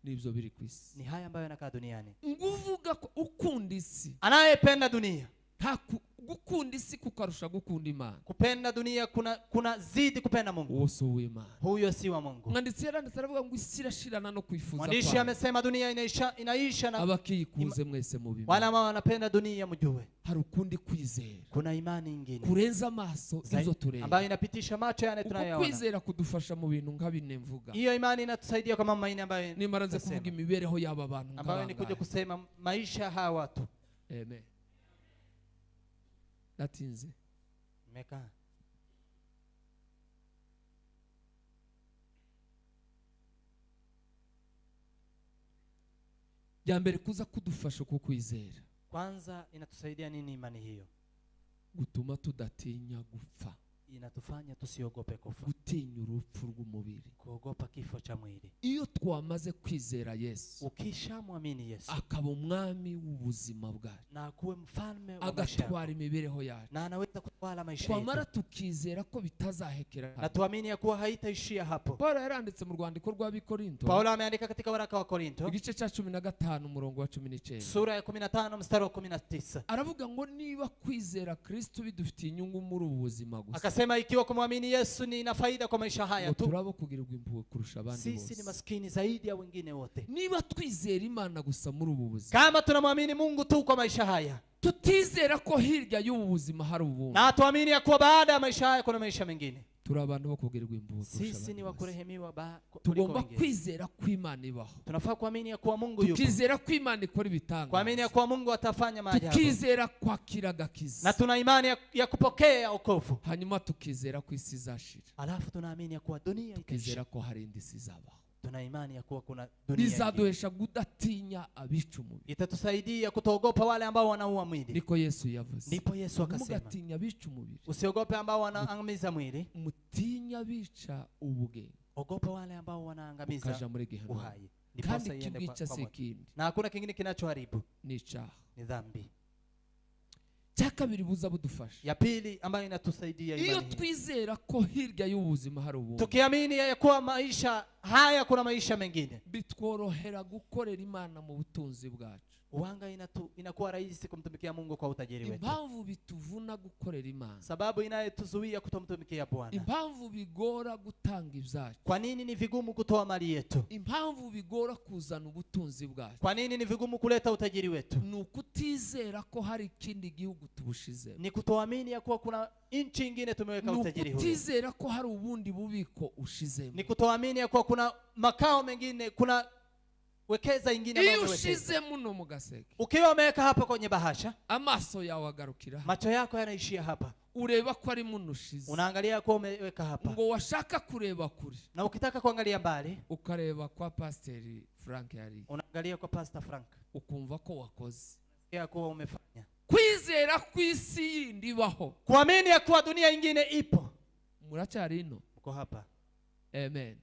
Nibyo biri ku isi. Ni haya ambayo yanakaa duniani. Nguvuga ko ukunda isi, Anayependa dunia, gukunda isi kukarusha gukunda Imana, kupenda dunia kuna zidi kupenda Mungu, wose uw'Imana. huyo si wa Mungu. Mwanditsi yaranditse aravuga ngo isi irashirana no kwifuza Mwandishi kwayo. amesema dunia inaisha na Abakiyikuze mwese mu wale bimana. ambao wanapenda dunia mjue Hari ukundi kwizera kuna imani nyingine kurenza amaso izo tureba, ambayo inapitisha macho yale uko tunayoona. kwizera kudufasha mu bintu nka bine mvuga. Hiyo imani inatusaidia kwa mambo manne ambayo Nimaraze kuvuga imibereho y'aba bantu ambayo ni kuja kusema maisha hawa watu. Amen. Natinze Meka byambere kuza kudufasha ku kwizera, kwanza inatusaidia nini imani hiyo? gutuma tudatinya gupfa, Inatufanya tusiogope kufa, gutinya urupfu rw'umubiri. kuogopa kifo cha mwili. Iyo twamaze kwizera Yesu Ukishamwamini Yesu akaba umwami w'ubuzima bwacu, na kuwe mfalme wa maisha yako, agatwara imibereho yacu, na anaweza kutawala maisha twamara yetu, tukizera ko bitazahekera. na tuamini ya kuwa haitaishia hapo. Paulo yaranditse mu rwandiko rw'Abikorinto Paulo ameandika katika waraka wa Korinto igice cya 15 umurongo wa 19, sura ya 15 mstari wa 19, aravuga ngo niba kwizera Kristo bidufitiye inyungu muri ubu buzima gusa, akasema ikiwa kumwamini Yesu ni ina faida kwa maisha haya ngo tu, turabo kugirirwa impuhwe kurusha abandi sisi ni bose. maskini zaidi ya wengine wote. Niba twizera Imana gusa muri ubu buzima, Kama tunamwamini Mungu tu kwa maisha haya, tutizera ko hirya y'ubu buzima hari ubundi, na tuamini ya kuwa baada ya maisha haya kuna maisha mengine, turi abantu bo kugirirwa impuhwe kurusha sisi abandi ni wa bose. kurehemiwa kuliko Tugomba wengine. kwizera ko Imana ibaho, Tunafaa kuamini ya kuwa Mungu yupo, tukizera ko Imana ikora ibitangaza, kuamini ya kuwa Mungu atafanya maajabu, tukizera kwakira agakiza, na tuna imani ya kupokea wokovu. hanyuma tukizera ko isi izashira, Alafu tunaamini ya kuwa dunia itaisha. tukizera ko hari indi isi izabaho. Tuna imani ya kuwa kuna dunia ingine. Bizaduhesha kudatinya abica umubiri. Itatusaidia kutoogopa wale ambao wanaua mwili. Niko Yesu yavuze. Ndipo Yesu akasema, mugatinya abica umubiri, usiogope ambao wanaangamiza mwili, mutinya abica ubwenge, ogopa wale ambao wanaangamiza ukaja muri Gehinomu. uhai. Kandi Ndiposa iende kibwica kwa si moto. ikindi, Na hakuna kingine kinachoharibu, ni icyaha. ni dhambi. Cya kabiri buza budufasha, Ya pili ambayo inatusaidia iyo imani hii, twizera ko hirya y'ubuzima hari ubundi, tukiamini ya kuwa maisha haya kuna maisha mengine, bitworohera gukorera Imana mu butunzi bwacu. uwanga inakuwa rahisi kumtumikia Mungu kwa utajiri wetu. Impamvu bituvuna gukorera Imana, Sababu inayetuzuia kutomtumikia Bwana, impamvu bigora gutanga ibyacu, kwa nini ni vigumu kutoa mali yetu, impamvu bigora kuzana ubutunzi bwacu, kwa nini ni vigumu kuleta utajiri wetu, ni ukutizera ko hari ikindi gihugu tubushizemo, ni kutoamini ya kuwa kuna nchi nyingine tumeweka ni utajiri huu, ukutizera ko hari ubundi bubiko ushizemo. ni kutoamini ya kuwa kuna makao mengine, kuna wekeza ingine ambayo Iyo umewekeza. ushize muno mu gaseke, Ukiwa umeweka hapa kwenye bahasha, amaso yawe agarukira hapa, macho yako yanaishia hapa, ureba ko ari muno ushize, unaangalia kuwa umeweka hapa, ngo washaka kureba kure na ukitaka kuangalia mbali ukareba kwa Pasiteri Frank yari, unaangalia kwa Pastor Frank, ukumva ko wakoze. ya kuwa umefanya. Kwizera kw'isi yindi ibaho, Kuamini ya kuwa dunia ingine ipo, muracyari ino. uko hapa. Amen.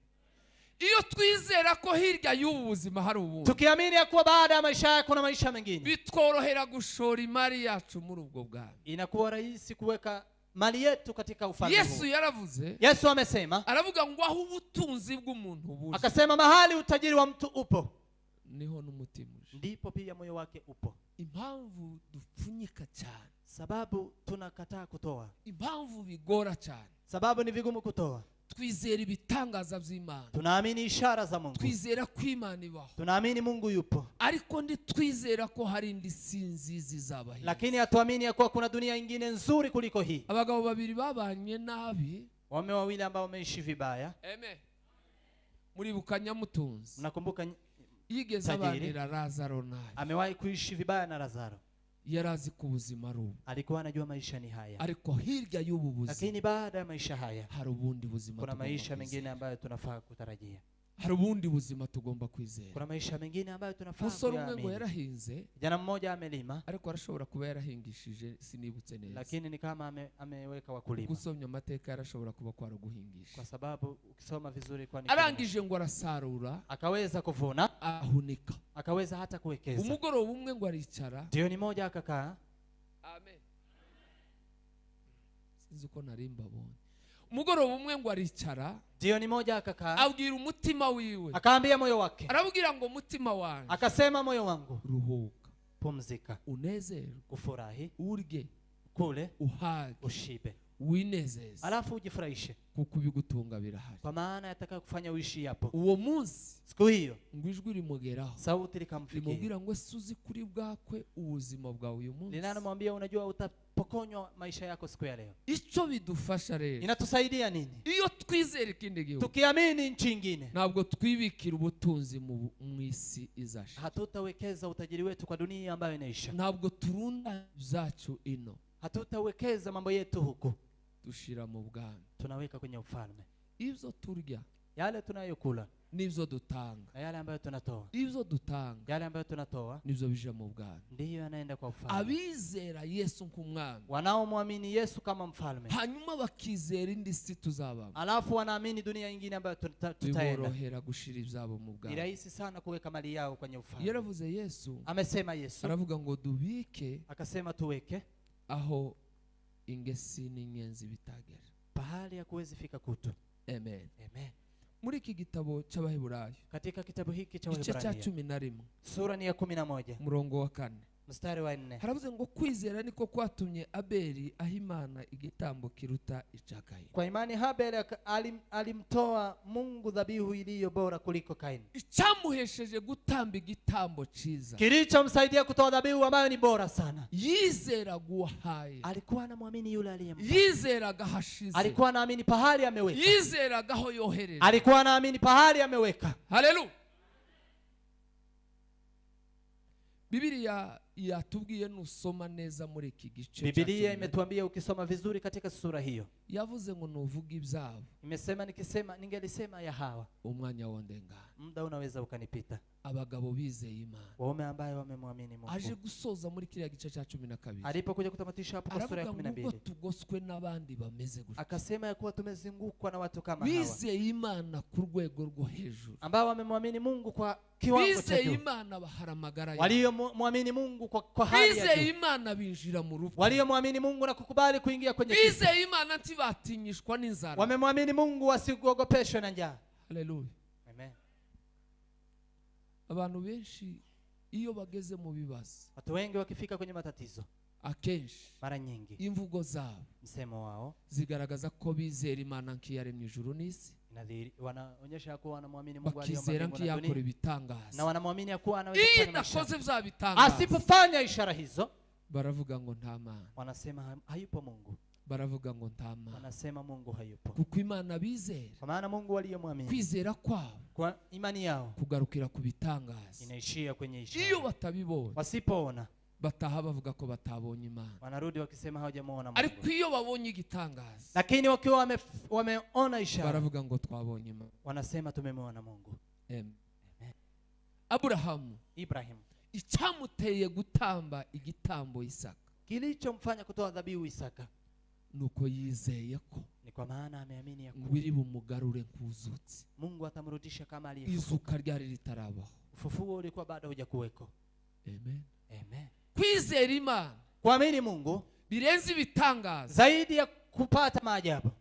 Iyo twizera ko hirya y'ubu buzima hari ubundi, Tukiamini ya kuwa baada ya maisha haya kuna maisha mengine, bitworohera gushora imari yacu muri ubwo bwami. inakuwa rahisi kuweka mali yetu katika ufalme Yesu huu. yaravuze, Yesu amesema, aravuga ngo aho ubutunzi bw'umuntu buri, akasema mahali utajiri wa mtu upo, niho n'umutima uje. ndipo pia moyo wake upo. Impamvu dupfunyika cyane, Sababu tunakataa kutoa, impamvu bigora cyane, sababu ni vigumu kutoa. twizera ibitangaza by'Imana, Tunaamini ishara za Mungu, twizera ko Imana ibaho, tunaamini Mungu yupo, ariko twizera ko hari indi sinzi zizaba hino. lakini hatuamini ya kuwa kuna dunia ingine nzuri kuliko hii. Abagabo babiri babanye nabi, Wame wawili ambao wameishi vibaya. Amen. Muribuka Nyamutunzi, Mnakumbuka yigeze tajiri abanira Lazaro nabi, amewahi kuishi vibaya na Lazaro, yarazi ku buzima ari ubu, alikuwa anajua maisha ni haya, ariko hirya y'ubu buzima lakini baada ya maisha haya hari ubundi buzima kuna tugomba maisha kwizera. mengine ambayo tunafaa kutarajia. hari ubundi buzima tugomba kwizera. Kuna maisha mengine ambayo tunafaa Umusore umwe ngo kuyaamini. yarahinze Kijana mmoja amelima, ariko arashobora kuba yarahingishije sinibutse neza. lakini ni kama ameweka wakulima. Gusomya amateka yarashobora kuba kwara guhingisha. Kwa sababu ukisoma vizuri kwa Arangije ngo arasarura, akaweza kuvuna, ahunika. akaweza hata kuwekeza. Umugoroba umwe ngo aricara. Jioni moja akakaa. Amen. Sinzi uko narimba bonye. Umugoroba umwe ngo aricara. Jioni moja akakaa. Abwira umutima wiwe. Akaambia moyo wake. Arabwira ngo mutima wanjye. Akasema moyo wangu, ruhuka, pumzika, unezerwe, ufurahi, urye, kule, uhage, ushibe, winezeze, alafu ujifurahishe, kuko ibigutunga birahari. kwa maana yataka kufanya uishi hapo. Uwo munsi Siku hiyo ngo ijwi rimugeraho, sauti likamfikia, limubwira ngo suzi kuri bwakwe ubuzima bwawe uyu munsi. linamwambia unajua utapokonywa maisha yako siku ya leo. Icyo bidufasha rero, Inatusaidia nini? iyo twizera ikindi gihugu, Tukiamini nchi nyingine, ntabwo twibikira ubutunzi mu isi izashira. hatutawekeza utajiri wetu kwa dunia ambayo inaisha. Ntabwo turunda byacu ino, Hatutawekeza mambo yetu huku, dushira mu bwami. tunaweka kwenye ufalme. Ibyo turya Yale tunayokula nibyo dutanga, na yale ambayo tunatoa, ibyo dutanga yale ambayo tunatoa nibyo bija mu bwami. ndiyo yanaenda kwa ufalme. Abizera Yesu nk'umwami, Wanaomwamini Yesu kama mfalme, hanyuma bakizera indi si tuzabamo, alafu wanaamini dunia nyingine ambayo tutaenda, biborohera gushira ibyabo mu ni bwami. rahisi sana kuweka mali yao kwenye ufalme. Yaravuze Yesu, Amesema Yesu, aravuga ngo dubike akasema tuweke aho ingesi n'inyenzi bitagera. pahali ya kuwezi fika kutu. Amen. Amen. Muri iki gitabo cy'Abaheburayo, Katika kitabu hiki cha igice cya Waebrania 11 sura ni ya 11 umurongo wa 4, mstari wa 4, haravuze ngo kwizera niko kwatumye Abeli aha Imana igitambo kiruta icya Kaini. kwa imani Habel alimtoa Mungu dhabihu iliyo bora kuliko Kaini. Icyamuhesheje gutamba igitambo cyiza, Kilichomsaidia kutoa dhabihu ambayo ni bora sana, yizeraga uwahaye, alikuwa anamwamini yule aliyempa. yizeraga hashize, Alikuwa anaamini pahali ameweka, yizeraga aho yohereje. alikuwa anaamini pahali ameweka. Haleluya. Biblia yatubwiye nusoma neza muri iki gice. Biblia imetuambia ukisoma vizuri katika sura hiyo, yavuze ngo nuvuga ibyabo, imesema ningelisema ya hawa, umwanya wondenga. muda unaweza ukanipita. Abagabo bizeye Imana, Waume ambaye wamemwamini aje Mungu. gusoza muri kiriya gice cya 12, Alipokuja kutamatisha hapo kwa sura ya aravuga ngo 12, tugoswe n'abandi bameze gutya, akasema ya kuwa tumezungukwa na watu kama hawa bizeye Imana ku rwego rwo hejuru, ambao wamemwamini Mungu kwa kiwango cha bizeye juu, Imana bahara amagara yabo, waliomwamini Mungu kwa hali ya bizeye juu, Imana binjira mu rupfu, waliomwamini Mungu na kukubali kuingia kwenye kifo, bizeye Imana ntibatinyishwa n'inzara. wamemwamini Mungu wasigogopeshwe na njaa. Haleluya. Amen. Abantu benshi iyo bageze mu bibazo, Watu wengi wakifika kwenye matatizo, akenshi mara nyingi imvugo zabo msemo wao zigaragaza ko bizera Imana nk'iyaremye ijuru n'isi, wanaonyesha kuwa wanamwamini Mungu aliyeumba bakizera mbingu na nk'iyakora dunia, ibitangaza. na wanamwamini kuwa anaweza Iyo kufanya maisha. idakoze bya bitangaza, Asipofanya ishara hizo, baravuga ngo nta Mana, wanasema hayupo Mungu, baravuga ngo nta Mana, wanasema Mungu hayupo. kuko Imana bizera, Kwa maana Mungu aliyemwamini, kwizera kwabo kwa imani yao kugarukira ku bitangaza. inaishia kwenye ishara. Iyo batabibonye, Wasipoona bataha bavuga ko batabonye Imana, wanarudi wakisema hawajamuona ariko Mungu, iyo babonye igitangaza, lakini wakiwa wameona ishara baravuga ngo twabonye Imana. wanasema tumemwona Mungu. Amen. Aburahamu, Ibrahim, icyamuteye gutamba igitambo Isaka, kilichomfanya kutoa dhabihu Isaka nuko yizeye ko ni kwa maana ameamini ya kuwa ngwiri bumugarure nk'uzutse. Mungu atamrudisha kama aliyefufuka. Izuka ryari ritarabaho. Ufufuo ulikuwa bado hujakuweko. Amen. Amen. Kwizera Imana Kuamini Mungu birenze ibitangaza, zaidi ya kupata maajabu,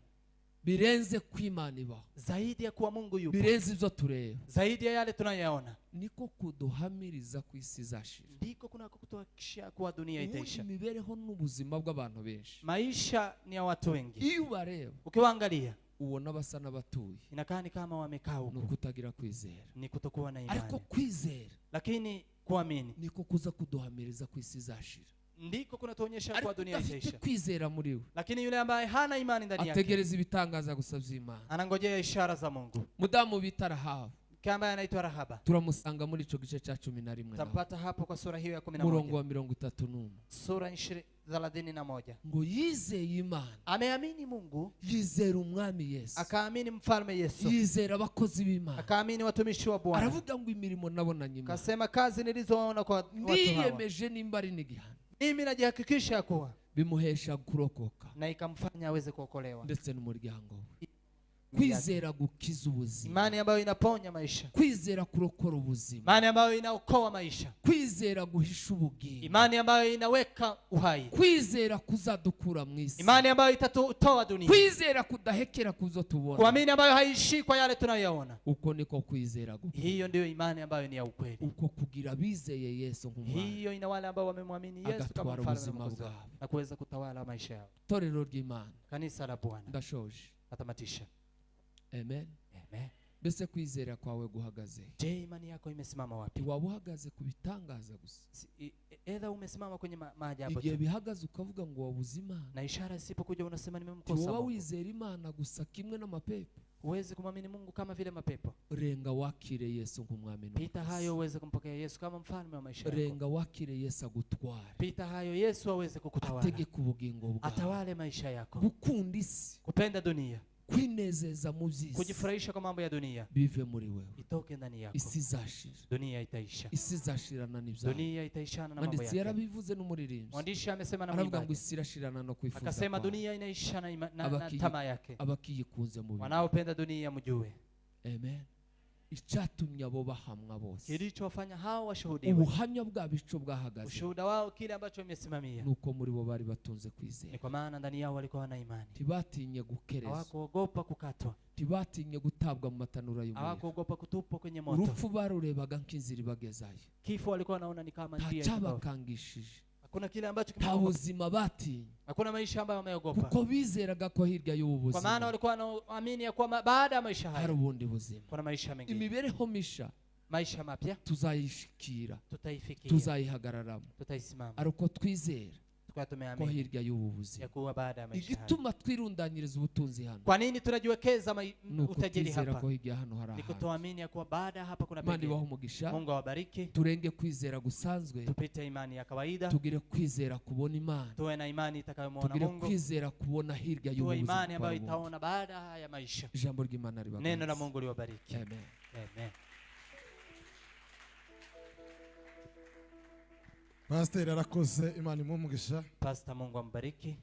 birenze kw'Imana ibaho, zaidi ya kuwa Mungu yupo, birenze ibyo tureba, zaidi ya yale tunayoyaona, niko kuduhamiriza ku isi izashira. ndiko kunako kutuhakikishia kuwa dunia itaisha. Imibereho n'ubuzima bw'abantu benshi, Maisha ni ya watu wengi, iyo ubareba ukiwaangalia ubona basa n'abatuye, inakaa ni kama wamekaa ni huko, ukutagira kwizera. ni kutokuwa na Ariko imani. kwizera Lakini kuamini niko kuza kuduhamiriza ku isi izashira. ndiko kunatuonyesha kuwa Ariko dunia udafite itaisha. kwizera muri we, Lakini yule ambaye hana imani ndani yake ategereza ibitangaza gusa by'Imana. anangojea ishara za Mungu. Mudamu bita Rahabu, kama anaitwa Rahaba. turamusanga muri ico gice ca 11 naho. Tampata hapo kwa sura hiyo ya murongo 11. wa 31 Sura 31. ngo yizeye Imana, Ameamini Mungu, yizera umwami Yesu, akaamini mfalme Yesu, yizera abakozi b'Imana, akaamini watumishi wa Bwana. aravuga ngo imirimo nabonanye Imana, Kasema kazi nilizoona kwa watu hawa, ndiyemeje nimba ari n'igihano, mimi najihakikisha kuwa bimuhesha kurokoka na ikamfanya aweze kuokolewa. ndetse n'umuryango we. Kwizera gukiza ubuzima, Imani ambayo inaponya maisha, kwizera kurokora ubuzima, imani ambayo inaokoa maisha, kwizera guhisha ubugingo, imani ambayo inaweka uhai, kwizera kuzadukura mu isi, imani ambayo itatutoa dunia, kwizera kudahekera kuzo tubona, kuamini ambayo haishi kwa yale tunayoyaona. uko niko kwizera gukiza. Hiyo ndio imani ambayo ni ya ukweli. uko kugira bizeye Yesu nk'umwami, Hiyo ina wale ambao wamemwamini Yesu kama agatwara mfalme na ubuzima mwokozi bwabo. na kuweza kutawala maisha yao. torero ry'Imana. Kanisa la Bwana. Ndashoje. Atamatisha. Amen. Amen. Mbese kwizera kwawe guhagaze? Je, imani yako imesimama wapi? Waba uhagaze ku bitangaza gusa, Edha umesimama kwenye maajabu igihe tu, bihagaze ukavuga ngo wabuze Imana, na ishara isipokuja unasema nimemkosa waba Mungu. wizera Imana gusa kimwe n'amapepo, Uweze kumwamini Mungu kama vile mapepo. renga wakire Yesu nk'umwami Pita hayo uweze kumpokea Yesu kama mfalme wa maisha yako. renga wakire Yesu agutware, Pita hayo Yesu aweze kukutawala, ategeka ubugingo bwawe, atawale maisha yako. gukunda isi, Kupenda dunia, kwinezeza mu by'isi, kujifurahisha kwa mambo ya dunia, bive muri wewe. itoke ndani yako. Isi izashira, Dunia itaisha, isi izashirana n'ibyawe. dunia itaishana na mambo Manditsi yake. yarabivuze n'umuririmbyi, Mwandishi amesema na aravuga ngo mwimbaji, isi irashirana no kwifuza akasema kwawe. dunia inaisha na Abaki- tamaa yake. abakiyikunze mu bibi. Wanaopenda dunia mjue Amen. Icyatumye abo bahamwa bose, kilichowafanya hao washuhudiwe, ubuhamya bwabo ico bwahagaze, ushuhuda wao kile ambacho wamesimamia, nuko muri bo bari batunze ni kwizera, kwa maana ndani yao walikuwa na imani. ntibatinye gukereza, Hawakuogopa kukatwa, ntibatinye gutabwa mu matanura y'umuriro. hawakuogopa kutupwa kwenye moto. Urupfu barurebaga nk'inzira ibagezayo, Kifo walikuwa wanaona ni kama nta njia. cyabakangishije, Hakuna kile ambacho nta kimeogopa. buzima batinye, Hakuna maisha ambayo wameogopa, kuko bizeraga ko hirya y'ubu kwa maana buzima walikuwa wanaamini ya kwamba baada ya maisha hari haya ubundi buzima. kuna maisha mengine, Imibereho misha maisha mapya tuzayishikira, tutaifikia, tuzayihagararamo, tutaisimama, ari uko twizera tukiwa ko tumeamini hirya y'ubu ya buzima. kuwa baada ya maisha haya. Igituma twirundanyiriza ubutunzi hano, Kwa nini tunajiwekeza nuko utajiri twizera hapa? ko hirya hano hari Ni ahantu. kutoamini ya kuwa baada ya hapa kuna Imana pengine. ibahe umugisha, Mungu awabariki. turenge kwizera gusanzwe, Tupite imani ya kawaida, tugire kwizera kubona Imana, tuwe na imani itakayomwona tugire Mungu, kwizera kubona hirya y'ubu tuwe buzima imani ambayo bwa bundi. itaona baada ya maisha. Ijambo ry'Imana Neno la ribaganze. Mungu liwabariki. Amen. Amen. Pastor arakoze, Imana imumugisha. Pastor, Mungu ambariki.